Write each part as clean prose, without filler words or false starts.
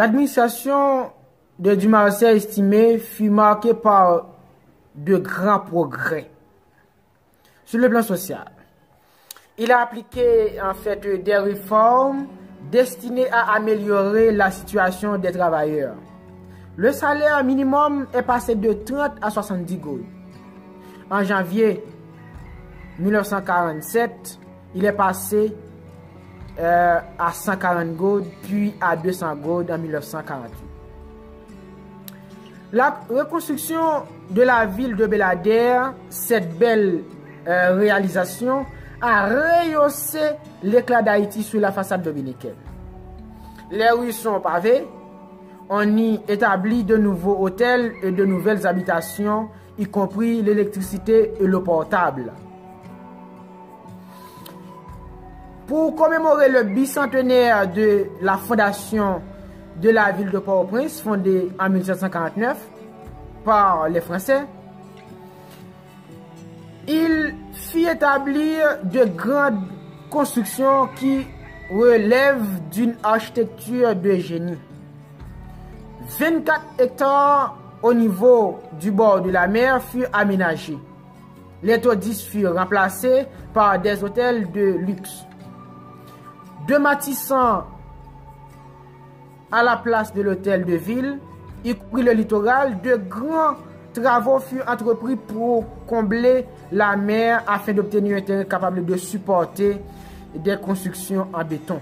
L'administration de Dumaresset estimée fut marquée par de grands progrès sur le plan social. Il a appliqué en fait des réformes destinées à améliorer la situation des travailleurs. Le salaire minimum est passé de 30 à 70 gourdes. En janvier 1947, il est passé à 140 gourdes, puis à 200 gourdes en 1948. La reconstruction de la ville de Belader, cette belle réalisation, a rehaussé l'éclat d'Haïti sur la façade dominicaine. Les rues sont pavées, on y établit de nouveaux hôtels et de nouvelles habitations, y compris l'électricité et l'eau potable. Pour commémorer le bicentenaire de la fondation de la ville de Port-au-Prince, fondée en 1749 par les Français, il fit établir de grandes constructions qui relèvent d'une architecture de génie. 24 hectares au niveau du bord de la mer furent aménagés. Les taudis furent remplacés par des hôtels de luxe. De Matissant à la place de l'hôtel de ville, y compris le littoral, de grands travaux furent entrepris pour combler la mer afin d'obtenir un terrain capable de supporter des constructions en béton.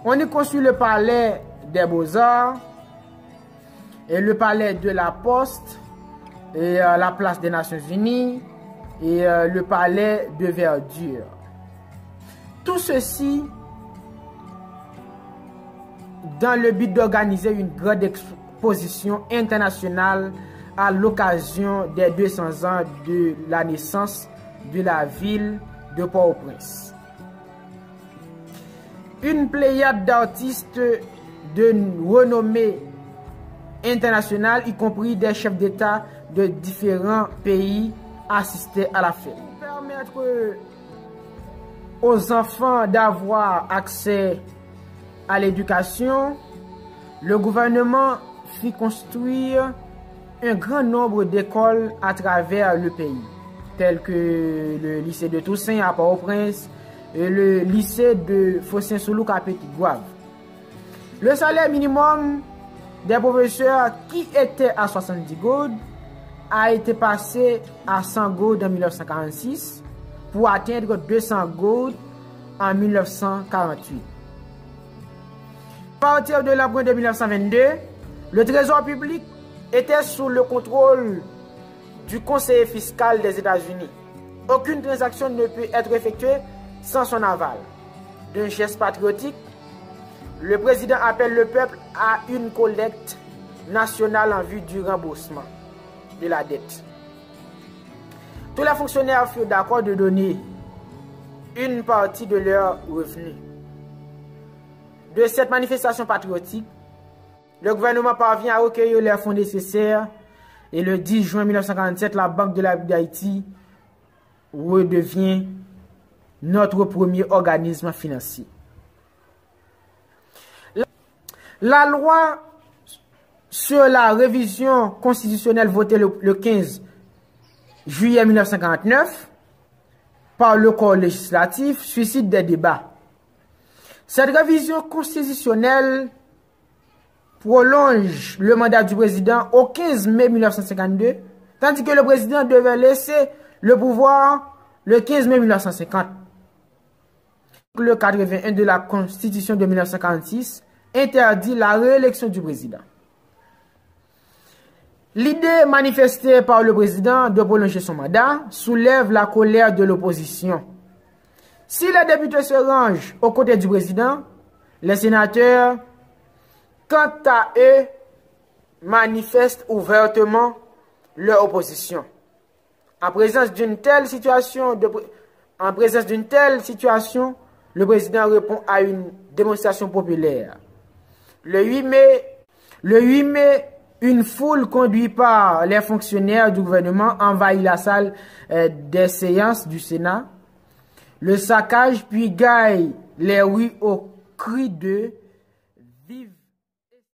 On y construit le palais des Beaux-Arts et le palais de la Poste et la place des Nations Unies et le palais de Verdure. Tout ceci dans le but d'organiser une grande exposition internationale à l'occasion des 200 ans de la naissance de la ville de Port-au-Prince. Une pléiade d'artistes de renommée internationale, y compris des chefs d'État de différents pays, assistaient à la fête. Pour permettre aux enfants d'avoir accès à l'éducation, le gouvernement fit construire un grand nombre d'écoles à travers le pays, tels que le lycée de Toussaint à Port-au-Prince et le lycée de Fossin-Soulouk à Petit-Gouave. Le salaire minimum des professeurs qui était à 70 gourdes a été passé à 100 gourdes en 1946 pour atteindre 200 gourdes en 1948. À partir de l'avril de 1922, le Trésor public était sous le contrôle du conseiller fiscal des États-Unis. Aucune transaction ne peut être effectuée sans son aval. D'un geste patriotique, le président appelle le peuple à une collecte nationale en vue du remboursement de la dette. Tous les fonctionnaires furent d'accord de donner une partie de leurs revenus. De cette manifestation patriotique, le gouvernement parvient à recueillir les fonds nécessaires et le 10 juin 1947, la Banque de la République d'Haïti redevient notre premier organisme financier. La loi sur la révision constitutionnelle votée le 15 juillet 1949 par le corps législatif suscite des débats. Cette révision constitutionnelle prolonge le mandat du président au 15 mai 1952, tandis que le président devait laisser le pouvoir le 15 mai 1950. Le 81 de la Constitution de 1946 interdit la réélection du président. L'idée manifestée par le président de prolonger son mandat soulève la colère de l'opposition. Si les députés se rangent aux côtés du président, les sénateurs, quant à eux, manifestent ouvertement leur opposition. En présence d'une telle situation, le président répond à une démonstration populaire. Le 8 mai, une foule conduite par les fonctionnaires du gouvernement envahit la salle des séances du Sénat. Le saccage puis gagne les rues au cri de « Vive !»